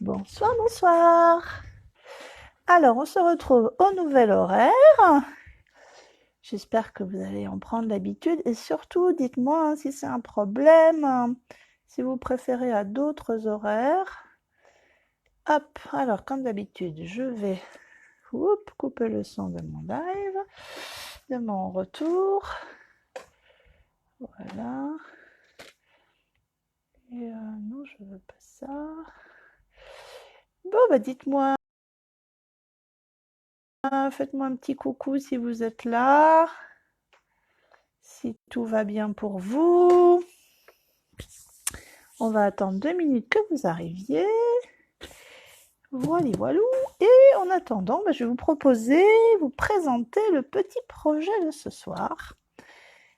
Bonsoir, bonsoir. Alors, on se retrouve au nouvel horaire. J'espère que vous allez en prendre l'habitude et surtout, dites-moi si c'est un problème, si vous préférez à d'autres horaires. Hop, alors comme d'habitude, je vais couper le son de mon live, de mon retour. Voilà. Et non, je veux pas ça. Bon, bah dites-moi, faites-moi un petit coucou si vous êtes là. Si tout va bien pour vous. On va attendre 2 minutes que vous arriviez. Voilà, voilou. Et en attendant, je vais vous présenter le petit projet de ce soir.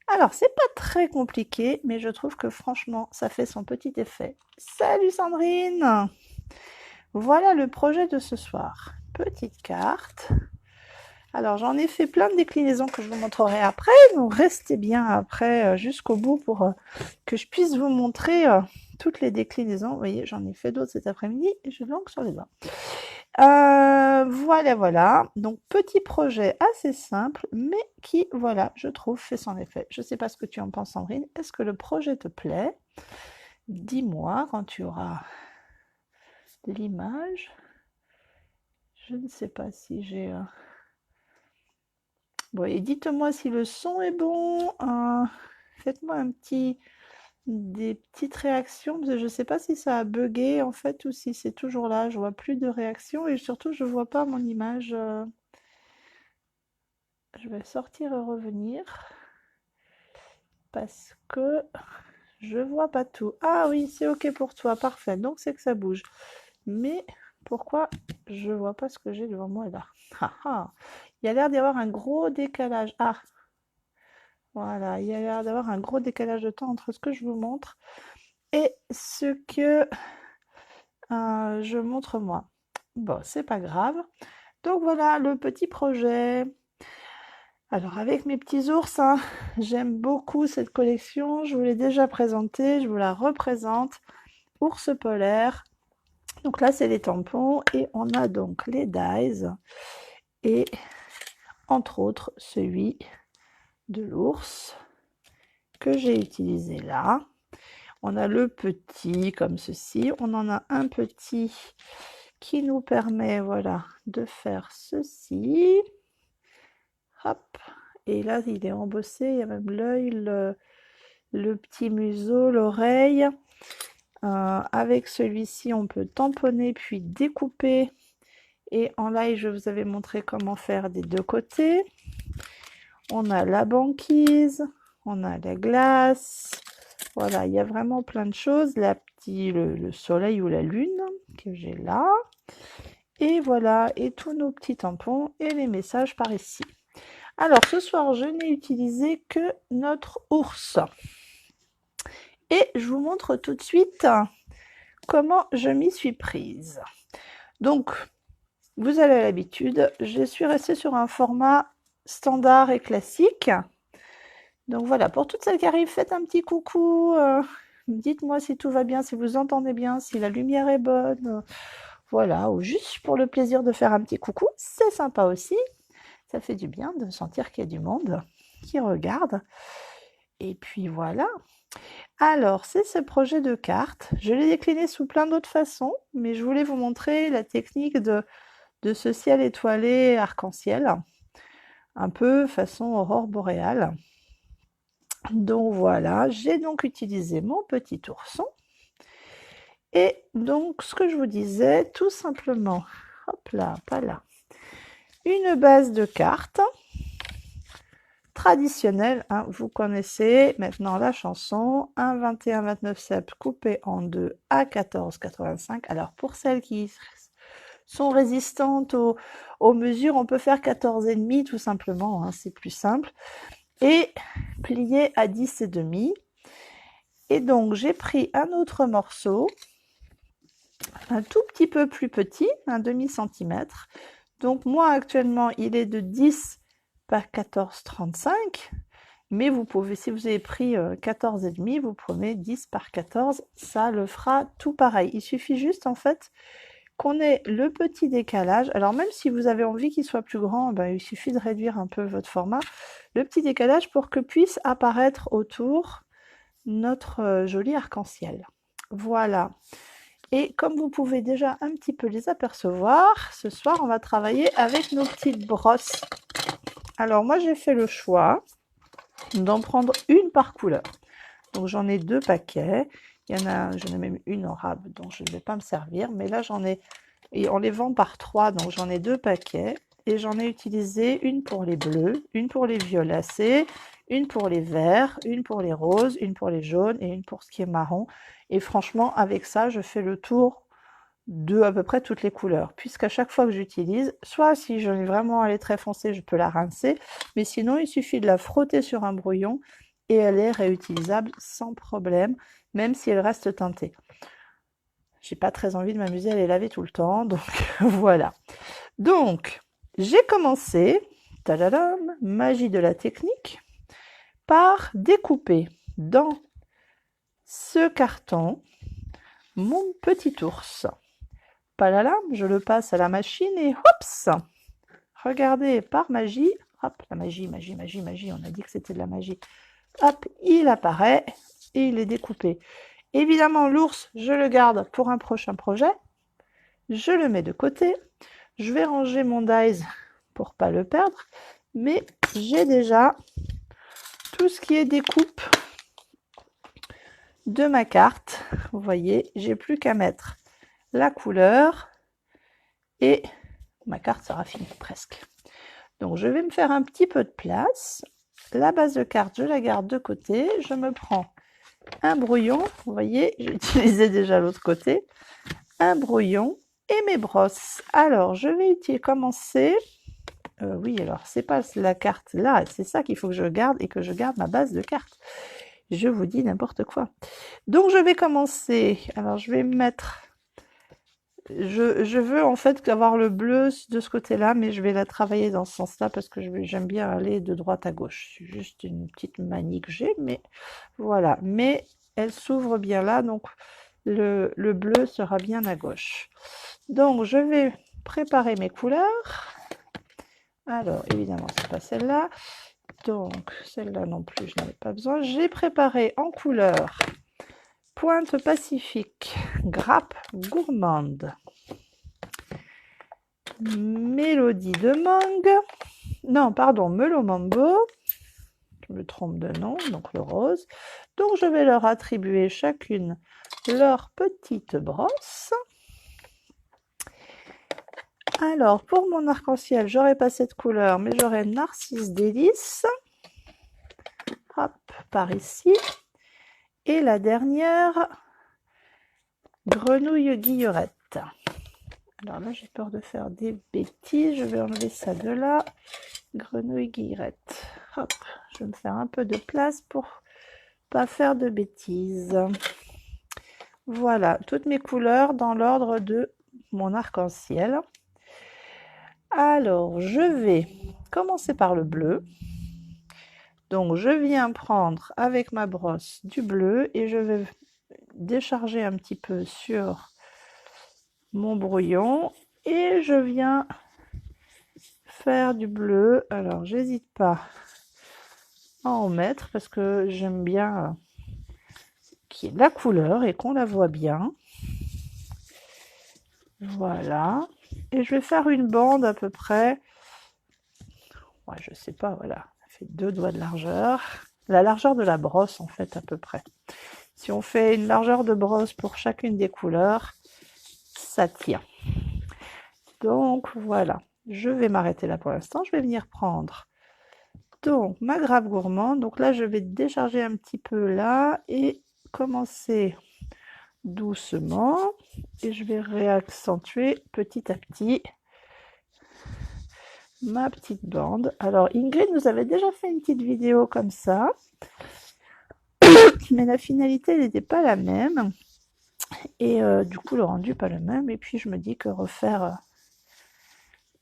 Alors, c'est pas très compliqué, mais je trouve que franchement, ça fait son petit effet. Salut Sandrine! Voilà le projet de ce soir. Petite carte. Alors, j'en ai fait plein de déclinaisons que je vous montrerai après, donc restez bien après jusqu'au bout pour que je puisse vous montrer toutes les déclinaisons. Vous voyez, j'en ai fait d'autres cet après-midi et je langue sur les doigts. Voilà. Donc, petit projet assez simple, mais qui, voilà, je trouve, fait son effet. Je ne sais pas ce que tu en penses, Sandrine. Est-ce que le projet te plaît? Dis-moi quand tu auras l'image. Je ne sais pas si j'ai... Bon, et dites-moi si le son est bon. Faites-moi des petites réactions, parce que je ne sais pas si ça a bugué en fait ou si c'est toujours là. Je vois plus de réactions et surtout je vois pas mon image. Je vais sortir et revenir parce que je vois pas tout. Ah oui, c'est ok pour toi, parfait. Donc c'est que ça bouge. Mais pourquoi je vois pas ce que j'ai devant moi là? Il y a l'air d'y avoir un gros décalage. Ah, voilà, il y a l'air d'avoir un gros décalage de temps entre ce que je vous montre et ce que je montre moi. Bon, c'est pas grave. Donc voilà le petit projet. Alors avec mes petits ours, j'aime beaucoup cette collection. Je vous l'ai déjà présentée, je vous la représente. Ours polaire. Donc là, c'est les tampons et on a donc les dies et entre autres celui de l'ours que j'ai utilisé là. On a le petit comme ceci. On en a un petit qui nous permet, voilà, de faire ceci. Hop. Et là, il est embossé. Il y a même l'œil, le petit museau, l'oreille. Avec celui-ci, on peut tamponner puis découper. Et en live, je vous avais montré comment faire des deux côtés. On a la banquise, on a la glace. Voilà, il y a vraiment plein de choses. Le soleil ou la lune que j'ai là. Et voilà, et tous nos petits tampons et les messages par ici. Alors, ce soir, je n'ai utilisé que notre ours. Et je vous montre tout de suite comment je m'y suis prise. Donc, vous avez l'habitude, je suis restée sur un format standard et classique. Donc voilà, pour toutes celles qui arrivent, faites un petit coucou. Dites-moi si tout va bien, si vous entendez bien, si la lumière est bonne. Voilà, ou juste pour le plaisir de faire un petit coucou, c'est sympa aussi. Ça fait du bien de sentir qu'il y a du monde qui regarde. Et puis voilà. Alors, c'est ce projet de carte. Je l'ai décliné sous plein d'autres façons, mais je voulais vous montrer la technique de ce ciel étoilé arc-en-ciel, un peu façon aurore boréale. Donc voilà, j'ai donc utilisé mon petit ourson. Et donc, ce que je vous disais, tout simplement, hop là, pas là, une base de cartes traditionnelle, vous connaissez maintenant la chanson, un 21-29 sept coupé en deux à 14,85. Alors pour celles qui sont résistantes aux mesures, on peut faire 14,5 tout simplement, c'est plus simple. Et plié à 10,5. Et donc j'ai pris un autre morceau, un tout petit peu plus petit, un demi-centimètre. Donc moi actuellement il est de 10 par 14,35. Mais vous pouvez, si vous avez pris 14,5, vous prenez 10 par 14, ça le fera tout pareil. Il suffit juste en fait qu'on ait le petit décalage. Alors même si vous avez envie qu'il soit plus grand, ben, il suffit de réduire un peu votre format. Le petit décalage pour que puisse apparaître autour notre joli arc-en-ciel. Voilà. Et comme vous pouvez déjà un petit peu les apercevoir, ce soir on va travailler avec nos petites brosses. Alors moi j'ai fait le choix d'en prendre une par couleur. Donc j'en ai 2 paquets. J'en ai même une en rab, donc je ne vais pas me servir. Mais là j'en ai, et on les vend par 3, donc j'en ai 2 paquets. Et j'en ai utilisé une pour les bleus, une pour les violacés, une pour les verts, une pour les roses, une pour les jaunes et une pour ce qui est marron. Et franchement, avec ça, je fais le tour de à peu près toutes les couleurs. Puisqu'à chaque fois que j'utilise, soit si je veux vraiment aller très foncé, je peux la rincer. Mais sinon, il suffit de la frotter sur un brouillon et elle est réutilisable sans problème, même si elle reste teintée. J'ai pas très envie de m'amuser à les laver tout le temps, donc voilà. Donc, j'ai commencé, tadadam, magie de la technique, par découper dans ce carton mon petit ours. Palalam, je le passe à la machine et hops! Regardez, par magie, hop, la magie, on a dit que c'était de la magie. Hop, il apparaît et il est découpé. Évidemment, l'ours, je le garde pour un prochain projet. Je le mets de côté. Je vais ranger mon dies pour pas le perdre. Mais j'ai déjà tout ce qui est découpe de ma carte. Vous voyez, j'ai plus qu'à mettre la couleur et ma carte sera finie presque. Donc je vais me faire un petit peu de place. La base de carte, je la garde de côté. Je me prends un brouillon. Vous voyez, j'ai utilisé déjà l'autre côté. Un brouillon et mes brosses. Alors, je vais commencer. Oui, alors, c'est pas la carte là. C'est ça qu'il faut que je garde et que je garde ma base de carte. Je vous dis n'importe quoi. Donc, je vais commencer. Alors, je vais mettre... Je veux en fait avoir le bleu de ce côté-là, mais je vais la travailler dans ce sens-là parce que j'aime bien aller de droite à gauche. C'est juste une petite manie que j'ai, mais voilà. Mais elle s'ouvre bien là, donc le bleu sera bien à gauche. Donc je vais préparer mes couleurs. Alors évidemment, c'est pas celle-là. Donc celle-là non plus, je n'en ai pas besoin. J'ai préparé en couleur Pointe Pacifique, Grappe Gourmande, Mélodie de mangue, non pardon, Melon Mambo, je me trompe de nom, donc le rose. Donc je vais leur attribuer chacune leur petite brosse. Alors pour mon arc-en-ciel, j'aurai pas cette couleur, mais j'aurai Narcisse Délice, hop, par ici. Et la dernière, Grenouille Guillerette. Alors là, j'ai peur de faire des bêtises. Je vais enlever ça de là. Grenouille Guillerette. Hop, je vais me faire un peu de place pour pas faire de bêtises. Voilà, toutes mes couleurs dans l'ordre de mon arc-en-ciel. Alors, je vais commencer par le bleu. Donc, je viens prendre avec ma brosse du bleu et je vais décharger un petit peu sur mon brouillon et je viens faire du bleu. Alors, j'hésite pas à en mettre parce que j'aime bien qu'il y ait de la couleur et qu'on la voit bien. Voilà. Et je vais faire une bande à peu près. Ouais, je sais pas, voilà. Ça fait 2 doigts de largeur. La largeur de la brosse, en fait, à peu près. Si on fait une largeur de brosse pour chacune des couleurs, ça tient. Donc, voilà. Je vais m'arrêter là pour l'instant. Je vais venir prendre donc ma grappe gourmande. Donc là, je vais décharger un petit peu là et commencer doucement. Et je vais réaccentuer petit à petit ma petite bande. Alors, Ingrid nous avait déjà fait une petite vidéo comme ça. Mais la finalité n'était pas la même. Et du coup, le rendu pas le même. Et puis, je me dis que refaire...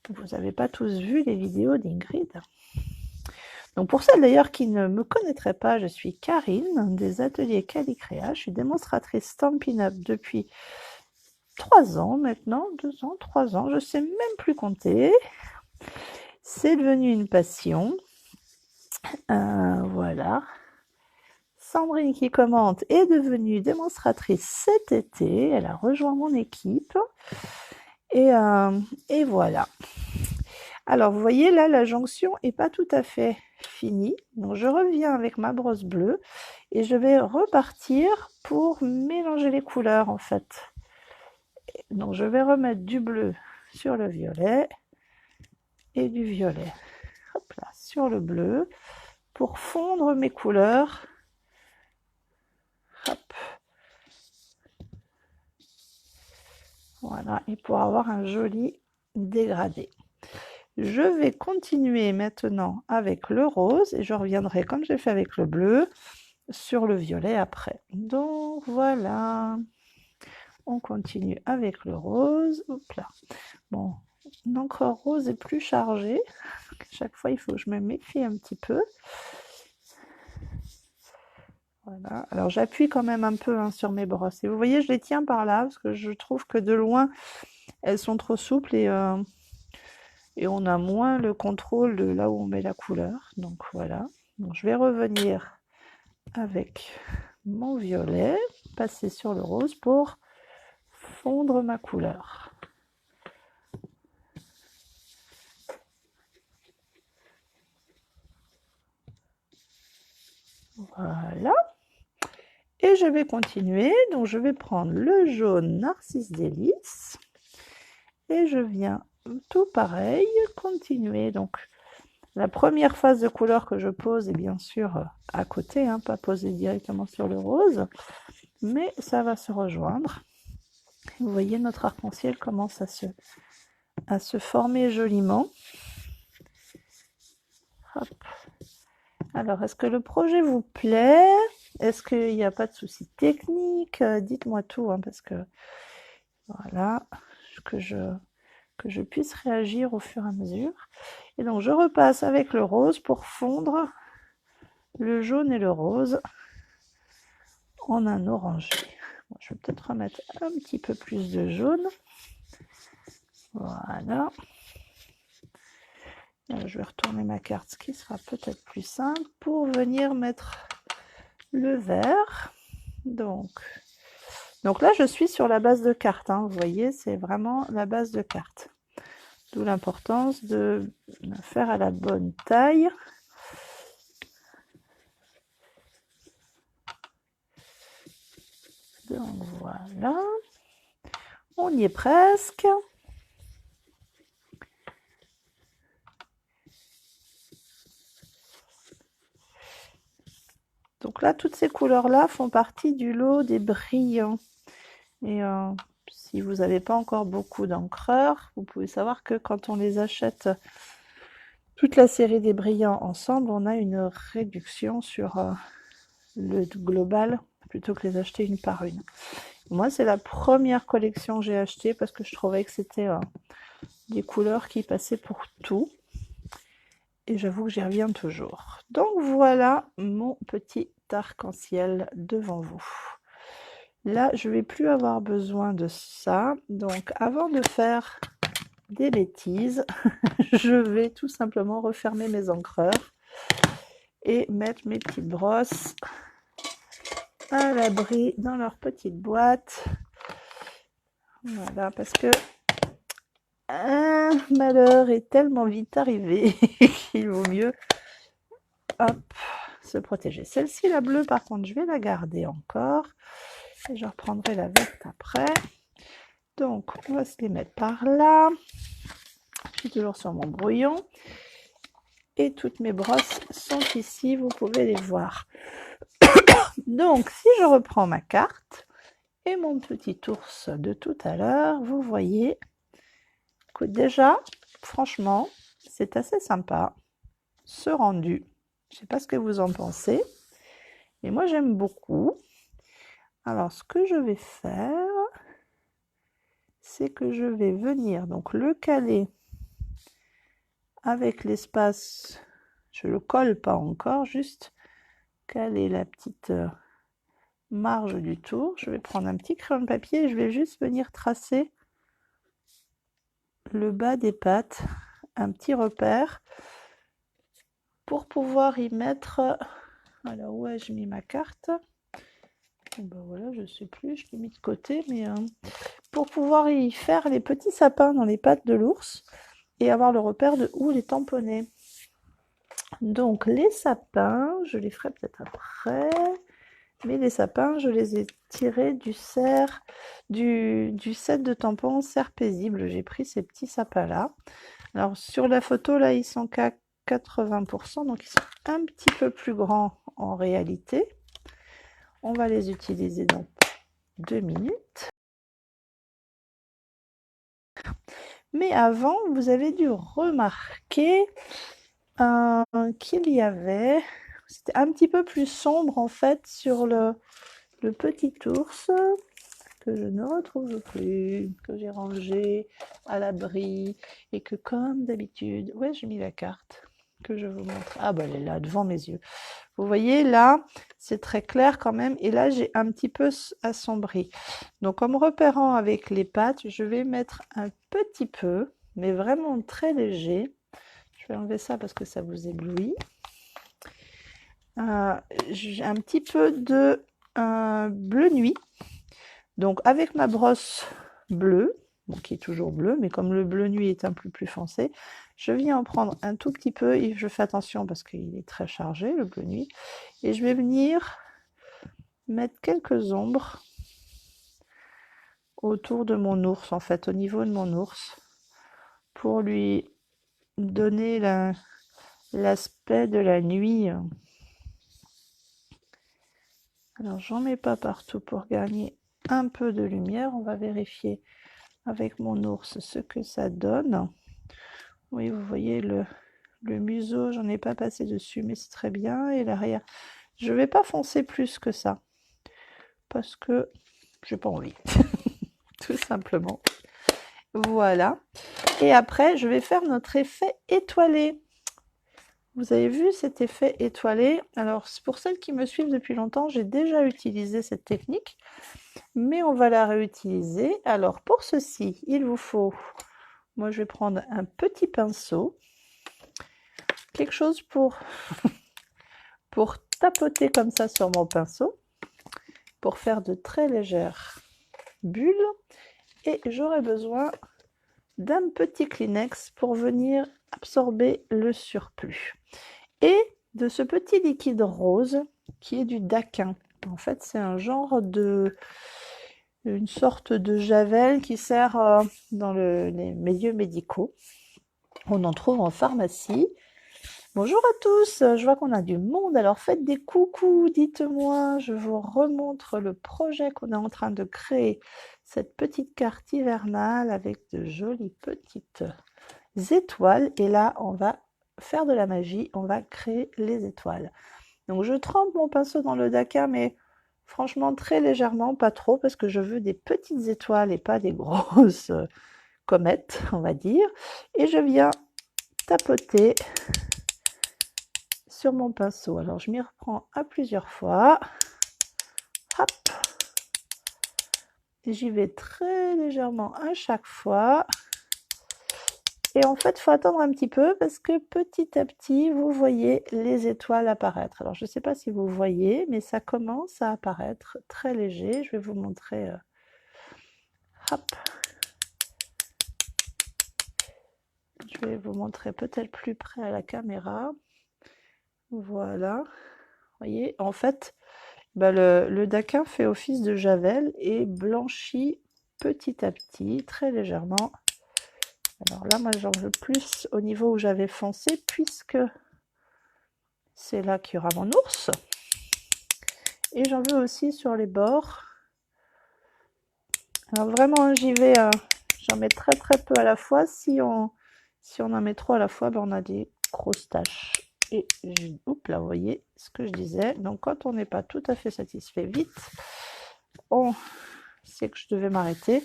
Vous n'avez pas tous vu les vidéos d'Ingrid. Donc pour celles d'ailleurs qui ne me connaîtraient pas, je suis Karine des ateliers Calicréa. Je suis démonstratrice Stampin' Up depuis 3 ans maintenant, 2 ans, 3 ans, je sais même plus compter. C'est devenu une passion. Voilà. Sandrine qui commente est devenue démonstratrice cet été. Elle a rejoint mon équipe. Et voilà. Alors, vous voyez, là, la jonction n'est pas tout à fait finie. Donc, je reviens avec ma brosse bleue et je vais repartir pour mélanger les couleurs, en fait. Donc, je vais remettre du bleu sur le violet et du violet, hop là, sur le bleu pour fondre mes couleurs. Hop. Voilà, et pour avoir un joli dégradé. Je vais continuer maintenant avec le rose et je reviendrai comme j'ai fait avec le bleu sur le violet après. Donc voilà, on continue avec le rose. Hop là. Bon, l'encre rose est plus chargée. Chaque fois, il faut que je me méfie un petit peu. Voilà. Alors j'appuie quand même un peu sur mes brosses. Et vous voyez, je les tiens par là parce que je trouve que de loin, elles sont trop souples et on a moins le contrôle de là où on met la couleur. Donc voilà. Donc je vais revenir avec mon violet, passer sur le rose pour fondre ma couleur. Voilà. Et je vais continuer. Donc je vais prendre le jaune Narcisse Délice et je viens tout pareil continuer. Donc la première phase de couleur que je pose est bien sûr à côté, hein, pas posée directement sur le rose, mais ça va se rejoindre. Vous voyez, notre arc-en-ciel commence à se former joliment. Hop. Alors, est-ce que le projet vous plaît? Est-ce qu'il n'y a pas de soucis techniques? Dites-moi tout, hein, parce que voilà, que je puisse réagir au fur et à mesure. Et donc, je repasse avec le rose pour fondre le jaune et le rose en un orangé. Bon, je vais peut-être remettre un petit peu plus de jaune. Voilà. Alors, je vais retourner ma carte, ce qui sera peut-être plus simple pour venir mettre le vert. Donc là, je suis sur la base de carte. Hein, vous voyez, c'est vraiment la base de carte. D'où l'importance de faire à la bonne taille. Donc voilà. On y est presque. Donc là, toutes ces couleurs-là font partie du lot des brillants. Et si vous n'avez pas encore beaucoup d'encreurs, vous pouvez savoir que quand on les achète toute la série des brillants ensemble, on a une réduction sur le global plutôt que les acheter une par une. Moi, c'est la première collection que j'ai achetée parce que je trouvais que c'était des couleurs qui passaient pour tout. Et j'avoue que j'y reviens toujours. Donc voilà mon petit arc-en-ciel devant vous. Là, je ne vais plus avoir besoin de ça. Donc avant de faire des bêtises, je vais tout simplement refermer mes encreurs et mettre mes petites brosses à l'abri dans leur petite boîte. Voilà, parce que un malheur est tellement vite arrivé qu'il vaut mieux se protéger. Celle-ci, la bleue, par contre, je vais la garder encore. Et je reprendrai la verte après. Donc, on va se les mettre par là. Je suis toujours sur mon brouillon. Et toutes mes brosses sont ici, vous pouvez les voir. Donc, si je reprends ma carte et mon petit ours de tout à l'heure, vous voyez que déjà, franchement, c'est assez sympa, ce rendu. Je ne sais pas ce que vous en pensez, mais moi j'aime beaucoup. Alors, ce que je vais faire, c'est que je vais venir donc le caler avec l'espace. Je le colle pas encore, juste caler la petite marge du tour. Je vais prendre un petit crayon de papier et je vais juste venir tracer le bas des pattes, un petit repère pour pouvoir y mettre. Alors où ai-je mis ma carte? Ben voilà, je sais plus, je l'ai mis de côté, mais pour pouvoir y faire les petits sapins dans les pattes de l'ours et avoir le repère de où les tamponner. Donc les sapins, je les ferai peut-être après, mais les sapins, je les ai tirés du set de tampons Serre Paisible. J'ai pris ces petits sapins-là. Alors sur la photo, là, ils sont qu'à 80%, donc ils sont un petit peu plus grands en réalité. On va les utiliser dans 2 minutes. Mais avant, vous avez dû remarquer qu'il y avait... C'était un petit peu plus sombre en fait sur le petit ours que je ne retrouve plus, que j'ai rangé à l'abri et que comme d'habitude... Ouais, j'ai mis la carte que je vous montre. Ah bah elle est là devant mes yeux. Vous voyez là, c'est très clair quand même et là j'ai un petit peu assombri. Donc en me repérant avec les pattes, je vais mettre un petit peu, mais vraiment très léger. Je vais enlever ça parce que ça vous éblouit. J'ai un petit peu de bleu nuit. Donc avec ma brosse bleue, bon, qui est toujours bleue, mais comme le bleu nuit est un peu plus foncé, je viens en prendre un tout petit peu et je fais attention parce qu'il est très chargé, le bleu nuit. Et je vais venir mettre quelques ombres autour de mon ours, en fait, au niveau de mon ours, pour lui donner l'aspect de la nuit. Alors, j'en mets pas partout pour gagner un peu de lumière. On va vérifier avec mon ours ce que ça donne. Oui, vous voyez le museau, j'en ai pas passé dessus, mais c'est très bien. Et l'arrière, je vais pas foncer plus que ça parce que j'ai pas envie, tout simplement. Voilà. Et après, je vais faire notre effet étoilé. Vous avez vu cet effet étoilé? Alors, pour celles qui me suivent depuis longtemps, j'ai déjà utilisé cette technique, mais on va la réutiliser. Alors, pour ceci, il vous faut... Moi, je vais prendre un petit pinceau, quelque chose pour tapoter comme ça sur mon pinceau, pour faire de très légères bulles. Et j'aurai besoin d'un petit Kleenex pour venir absorber le surplus. Et de ce petit liquide rose qui est du daquin. En fait, c'est un genre une sorte de javel qui sert dans les milieux médicaux. On en trouve en pharmacie. Bonjour à tous, je vois qu'on a du monde, alors faites des coucous, dites-moi, je vous remontre le projet qu'on est en train de créer, cette petite carte hivernale avec de jolies petites étoiles, et là on va faire de la magie, on va créer les étoiles. Donc je trempe mon pinceau dans le daquin, mais franchement très légèrement, pas trop, parce que je veux des petites étoiles et pas des grosses comètes, on va dire, et je viens tapoter sur mon pinceau. Alors je m'y reprends à plusieurs fois. Hop. J'y vais très légèrement à chaque fois. Et en fait, il faut attendre un petit peu parce que petit à petit, vous voyez les étoiles apparaître. Alors je ne sais pas si vous voyez, mais ça commence à apparaître très léger. Je vais vous montrer. Hop. Je vais vous montrer peut-être plus près à la caméra. Voilà. Vous voyez, en fait, bah le daquin fait office de javel et blanchit petit à petit, très légèrement. Alors là, moi, j'en veux plus au niveau où j'avais foncé, puisque c'est là qu'il y aura mon ours. Et j'en veux aussi sur les bords. Alors vraiment, j'y vais, j'en mets très très peu à la fois. Si on en met trop à la fois, ben on a des grosses taches. Et oups là, vous voyez ce que je disais. Donc quand on n'est pas tout à fait satisfait, vite, on sait que je devais m'arrêter.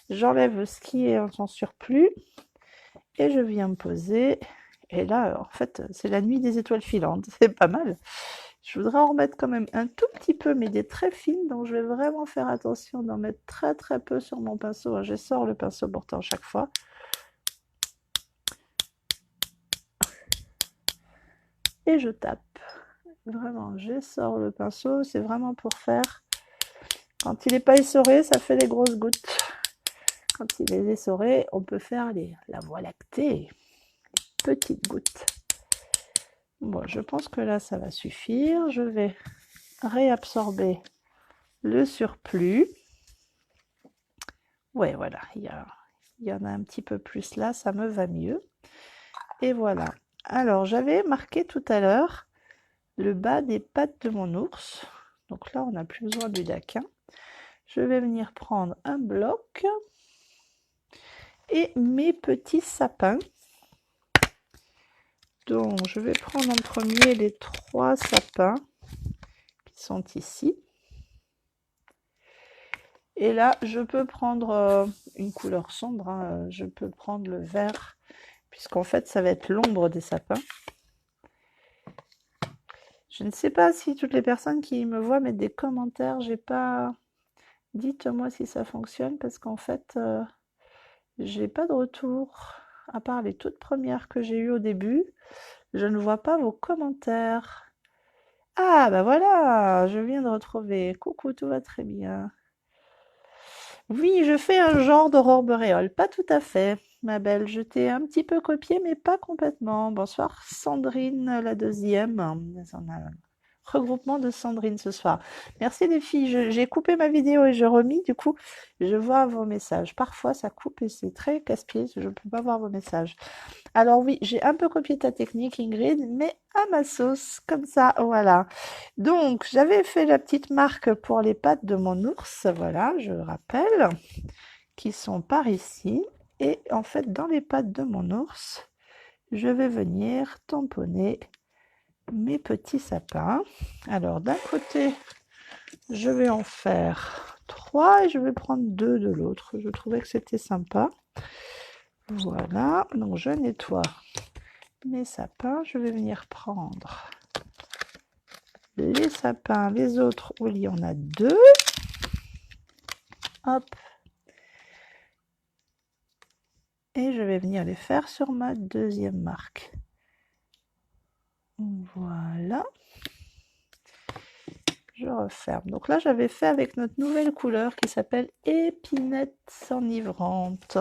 J'enlève ce qui est en surplus et je viens me poser. Et là, en fait, c'est la nuit des étoiles filantes. C'est pas mal. Je voudrais en remettre quand même un tout petit peu, mais des très fines, donc je vais vraiment faire attention d'en mettre très très peu sur mon pinceau. Je sors le pinceau pourtant chaque fois. Et je tape. Vraiment, j'essore le pinceau, c'est vraiment pour faire... Quand il n'est pas essoré, ça fait des grosses gouttes. Quand il est essoré, on peut faire la voie lactée, les petites gouttes. Bon, je pense que là, ça va suffire. Je vais réabsorber le surplus. Ouais, voilà, il y en a un petit peu plus là, ça me va mieux. Et voilà. Alors, j'avais marqué tout à l'heure le bas des pattes de mon ours. Donc là, on n'a plus besoin du daquin. Je vais venir prendre un bloc et mes petits sapins. Donc, je vais prendre en premier les 3 sapins qui sont ici. Et là, je peux prendre une couleur sombre, hein. Je peux prendre le vert, puisqu'en fait, ça va être l'ombre des sapins. Je ne sais pas si toutes les personnes qui me voient mettent des commentaires. J'ai pas... Dites-moi si ça fonctionne, parce qu'en fait, j'ai pas de retour, à part les toutes premières que j'ai eues au début. Je ne vois pas vos commentaires. Ah, bah voilà, je viens de retrouver. Coucou, tout va très bien. Oui, je fais un genre d'aurore boréale. Pas tout à fait, ma belle. Je t'ai un petit peu copié, mais pas complètement. Bonsoir, Sandrine, la deuxième. On a un regroupement de Sandrine ce soir. Merci les filles. J'ai coupé ma vidéo et je remis. Du coup, je vois vos messages. Parfois, ça coupe et c'est très casse-pied. Je ne peux pas voir vos messages. Alors oui, j'ai un peu copié ta technique, Ingrid, mais à ma sauce, comme ça, voilà. Donc, j'avais fait la petite marque pour les pattes de mon ours, voilà, je rappelle, qui sont par ici. Et en fait, dans les pattes de mon ours, je vais venir tamponner mes petits sapins. Alors, d'un côté, je vais en faire 3 et je vais prendre 2 de l'autre. Je trouvais que c'était sympa. Voilà, donc je nettoie mes sapins. Je vais venir prendre les sapins, les autres où il y en a 2. Hop. Et je vais venir les faire sur ma deuxième marque. Voilà. Je referme. Donc là, j'avais fait avec notre nouvelle couleur qui s'appelle Épinette enivrante.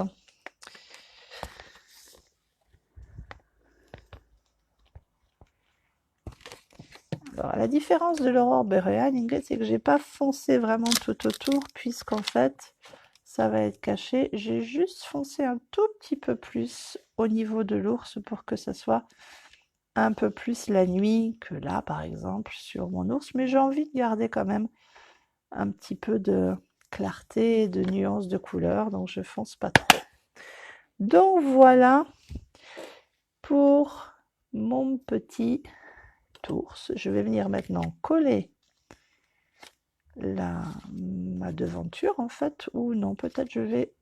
Alors, la différence de l'aurore boréale, Ingrid, c'est que j'ai pas foncé vraiment tout autour, puisqu'en fait, ça va être caché. J'ai juste foncé un tout petit peu plus au niveau de l'ours pour que ça soit un peu plus la nuit que là, par exemple, sur mon ours. Mais j'ai envie de garder quand même un petit peu de clarté, de nuances de couleurs, donc je fonce pas trop. Donc voilà pour mon petit ours. Je vais venir maintenant coller ma devanture en fait, ou non, peut-être je vais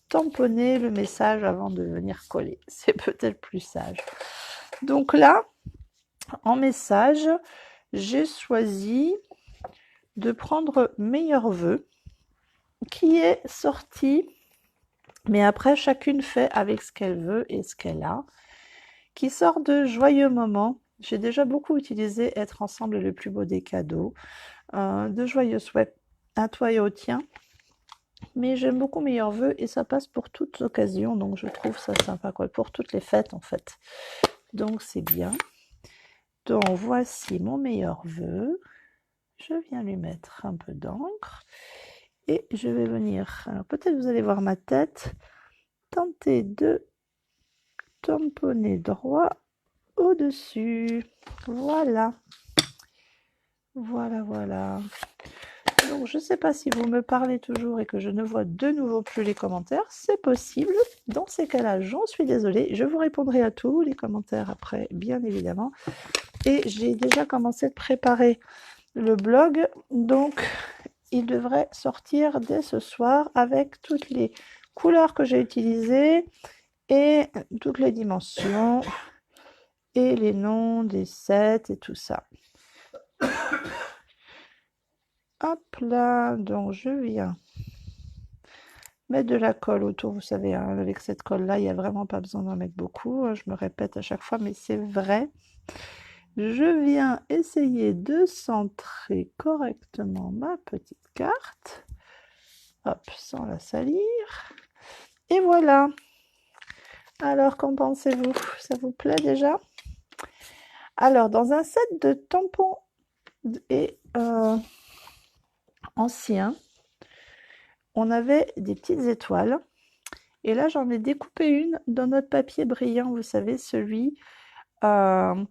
tamponner le message avant de venir coller. C'est peut-être plus sage. Donc là, en message, j'ai choisi de prendre Meilleurs Vœux, qui est sorti, mais après chacune fait avec ce qu'elle veut et ce qu'elle a, qui sort de Joyeux Moments. J'ai déjà beaucoup utilisé Être ensemble est le plus beau des cadeaux, de joyeux souhaits à toi et au tien. Mais j'aime beaucoup Meilleurs Vœux et ça passe pour toutes occasions, donc je trouve ça sympa, quoi, pour toutes les fêtes en fait. Donc c'est bien. Donc voici mon meilleur vœu. Je viens lui mettre un peu d'encre et je vais venir, alors peut-être vous allez voir ma tête, tenter de tamponner droit au-dessus. Voilà. Voilà, voilà. Donc je ne sais pas si vous me parlez toujours et que je ne vois de nouveau plus les commentaires, c'est possible. Dans ces cas-là, j'en suis désolée. Je vous répondrai à tous les commentaires après, bien évidemment. Et j'ai déjà commencé de préparer le blog, donc il devrait sortir dès ce soir avec toutes les couleurs que j'ai utilisées et toutes les dimensions et les noms des sets et tout ça. Hop là, donc je viens mettre de la colle autour, vous savez, hein, avec cette colle-là, il n'y a vraiment pas besoin d'en mettre beaucoup. Je me répète à chaque fois, mais c'est vrai. Je viens essayer de centrer correctement ma petite carte. Hop, sans la salir. Et voilà. Alors, qu'en pensez-vous? Ça vous plaît déjà? Alors, dans un set de tampons et anciens, on avait des petites étoiles. Et là, j'en ai découpé une dans notre papier brillant, vous savez, celui qu'on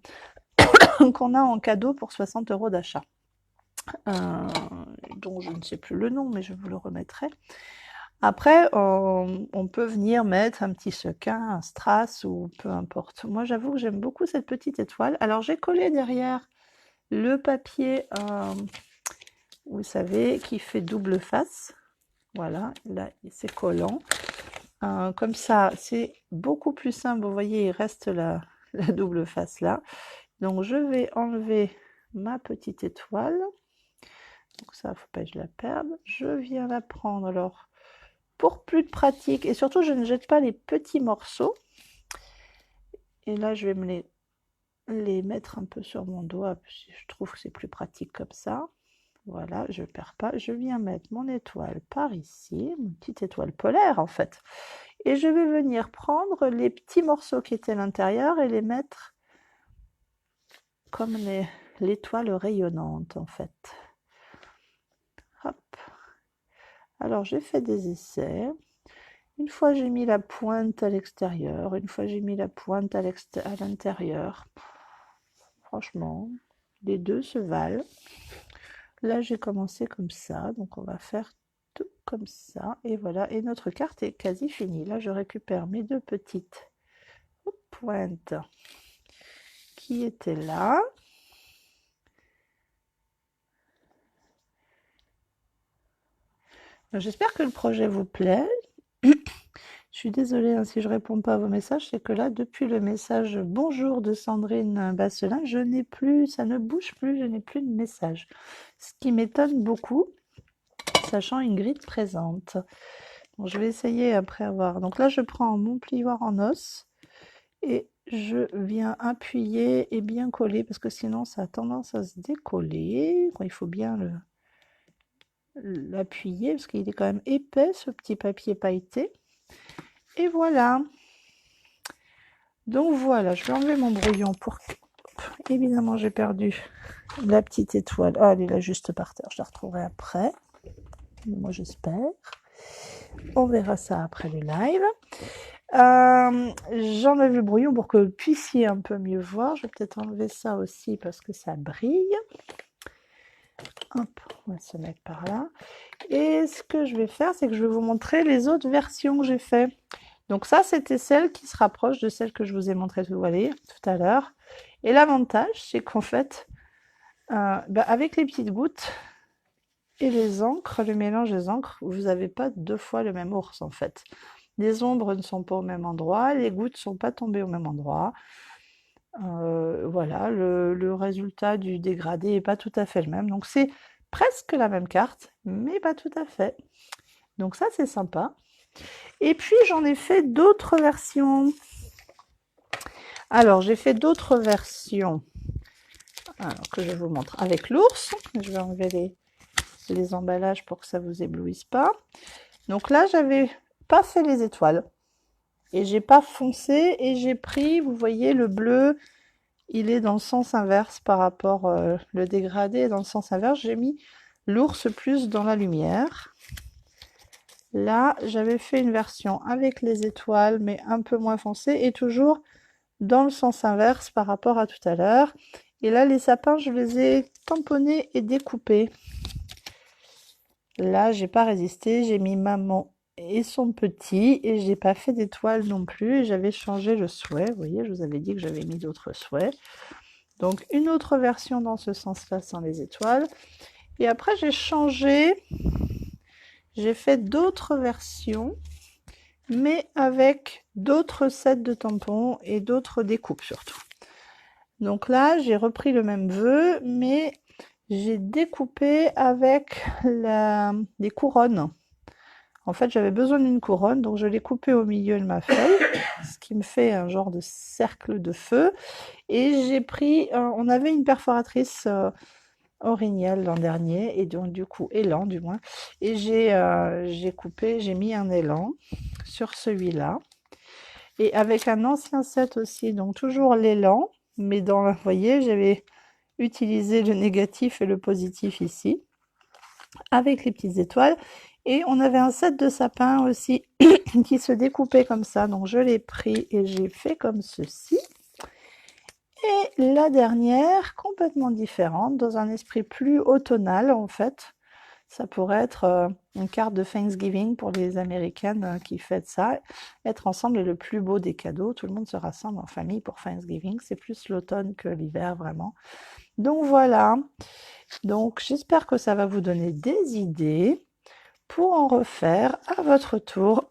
a en cadeau pour 60 € d'achat. Dont je ne sais plus le nom, mais je vous le remettrai. Après, on peut venir mettre un petit sequin, un strass ou peu importe. Moi, j'avoue que j'aime beaucoup cette petite étoile. Alors, j'ai collé derrière le papier, vous savez, qui fait double face. Voilà, là, c'est collant. Comme ça, c'est beaucoup plus simple. Vous voyez, il reste la double face là. Donc, je vais enlever ma petite étoile. Donc ça, il ne faut pas que je la perde. Je viens la prendre alors pour plus de pratique. Et surtout, je ne jette pas les petits morceaux. Et là, je vais me les mettre un peu sur mon doigt. Je trouve que c'est plus pratique comme ça. Voilà, je ne perds pas. Je viens mettre mon étoile par ici, une petite étoile polaire en fait. Et je vais venir prendre les petits morceaux qui étaient à l'intérieur et les mettre comme l'étoile rayonnante en fait. Hop. Alors j'ai fait des essais. Une fois j'ai mis la pointe à l'extérieur, une fois j'ai mis la pointe à l'intérieur. Franchement, les deux se valent. Là j'ai commencé comme ça, donc on va faire tout comme ça. Et voilà, et notre carte est quasi finie. Là je récupère mes deux petites pointes qui étaient là. J'espère que le projet vous plaît. Je suis désolée hein, si je ne réponds pas à vos messages, c'est que là, depuis le message bonjour de Sandrine Basselin, je n'ai plus, ça ne bouge plus, je n'ai plus de message. Ce qui m'étonne beaucoup, sachant Ingrid présente. Bon, je vais essayer après avoir. Donc là, je prends mon plioir en os et je viens appuyer et bien coller parce que sinon ça a tendance à se décoller. Il faut bien l'appuyer parce qu'il est quand même épais ce petit papier pailleté. Et voilà. Donc voilà, je vais enlever mon brouillon pour que... Évidemment, j'ai perdu la petite étoile. Ah, elle est là juste par terre. Je la retrouverai après. Moi, j'espère. On verra ça après le live. J'enlève le brouillon pour que vous puissiez un peu mieux voir. Je vais peut-être enlever ça aussi parce que ça brille. Hop, on va se mettre par là. Et ce que je vais faire, c'est que je vais vous montrer les autres versions que j'ai fait. Donc ça, c'était celle qui se rapproche de celle que je vous ai montrée tout à l'heure. Et l'avantage, c'est qu'en fait, avec les petites gouttes et les encres, le mélange des encres, vous n'avez pas deux fois le même ours en fait. Les ombres ne sont pas au même endroit, les gouttes ne sont pas tombées au même endroit. Voilà, le résultat du dégradé n'est pas tout à fait le même. Donc c'est presque la même carte, mais pas tout à fait. Donc ça, c'est sympa. Et puis, j'en ai fait d'autres versions. Alors, j'ai fait d'autres versions que je vous montre avec l'ours. Je vais enlever les emballages pour que ça ne vous éblouisse pas. Donc là, j'avais pas fait les étoiles. Et j'ai pas foncé et j'ai pris, vous voyez, le bleu, il est dans le sens inverse par rapport, le dégradé est dans le sens inverse. J'ai mis l'ours plus dans la lumière. Là, j'avais fait une version avec les étoiles, mais un peu moins foncée et toujours dans le sens inverse par rapport à tout à l'heure. Et là, les sapins, je les ai tamponnés et découpés. Là, j'ai pas résisté, j'ai mis maman et son petit et j'ai pas fait d'étoiles non plus. J'avais changé le souhait, vous voyez, je vous avais dit que j'avais mis d'autres souhaits. Donc, une autre version dans ce sens-là sans les étoiles. Et après, j'ai changé, j'ai fait d'autres versions, mais avec d'autres sets de tampons et d'autres découpes surtout. Donc là, j'ai repris le même vœu, mais j'ai découpé avec des couronnes. En fait, j'avais besoin d'une couronne, donc je l'ai coupée au milieu de ma feuille, ce qui me fait un genre de cercle de feu. Et j'ai pris, on avait une perforatrice Orignal l'an dernier, et donc du coup, élan du moins, et j'ai coupé, j'ai mis un élan sur celui-là, et avec un ancien set aussi, donc toujours l'élan, mais vous voyez, j'avais utilisé le négatif et le positif ici, avec les petites étoiles, et on avait un set de sapin aussi qui se découpait comme ça, donc je l'ai pris et j'ai fait comme ceci. Et la dernière, complètement différente, dans un esprit plus automnal en fait. Ça pourrait être une carte de Thanksgiving pour les Américaines qui fêtent ça. Être ensemble est le plus beau des cadeaux. Tout le monde se rassemble en famille pour Thanksgiving. C'est plus l'automne que l'hiver, vraiment. Donc voilà. Donc j'espère que ça va vous donner des idées pour en refaire à votre tour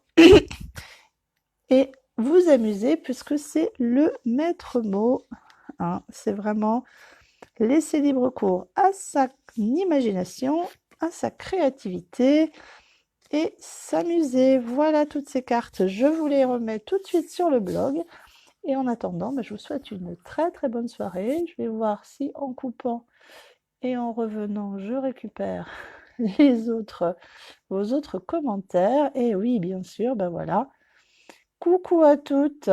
et vous amuser puisque c'est le maître mot. Hein. C'est vraiment laisser libre cours à sa imagination, à sa créativité et s'amuser. Voilà toutes ces cartes. Je vous les remets tout de suite sur le blog. Et en attendant, je vous souhaite une très très bonne soirée. Je vais voir si en coupant et en revenant, je récupère vos autres commentaires. Et oui, bien sûr, ben voilà. Coucou à toutes.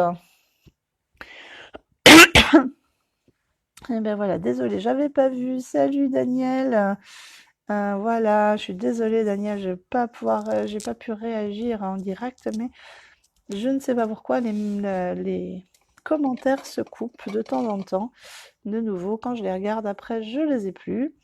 Et ben voilà, désolée, j'avais pas vu. Salut Daniel. Voilà, je suis désolée Daniel, j'ai pas pu réagir en direct, mais je ne sais pas pourquoi les commentaires se coupent de temps en temps. De nouveau, quand je les regarde après, je les ai plus.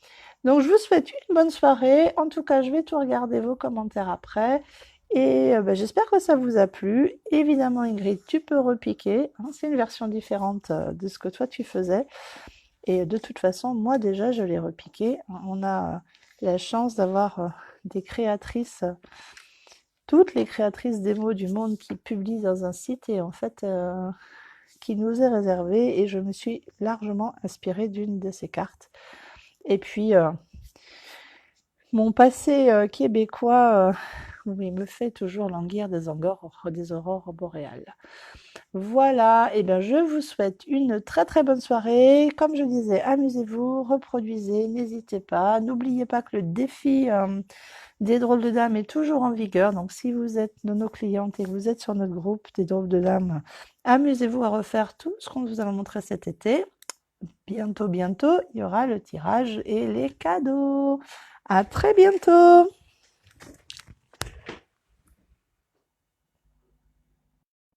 Donc je vous souhaite une bonne soirée. En tout cas, je vais tout regarder vos commentaires après. Et j'espère que ça vous a plu. Évidemment, Ingrid, tu peux repiquer. Hein, c'est une version différente de ce que toi tu faisais. Et de toute façon, moi déjà, je l'ai repiqué. On a la chance d'avoir des créatrices, toutes les créatrices démo du monde qui publient dans un site et en fait qui nous est réservé. Et je me suis largement inspirée d'une de ces cartes. Et puis, mon passé québécois oui, me fait toujours languir des aurores boréales. Voilà, et bien je vous souhaite une très très bonne soirée. Comme je disais, amusez-vous, reproduisez, n'hésitez pas. N'oubliez pas que le défi des drôles de dames est toujours en vigueur. Donc si vous êtes de nos clientes et vous êtes sur notre groupe des drôles de dames, amusez-vous à refaire tout ce qu'on vous a montré cet été. Bientôt, il y aura le tirage et les cadeaux. À très bientôt!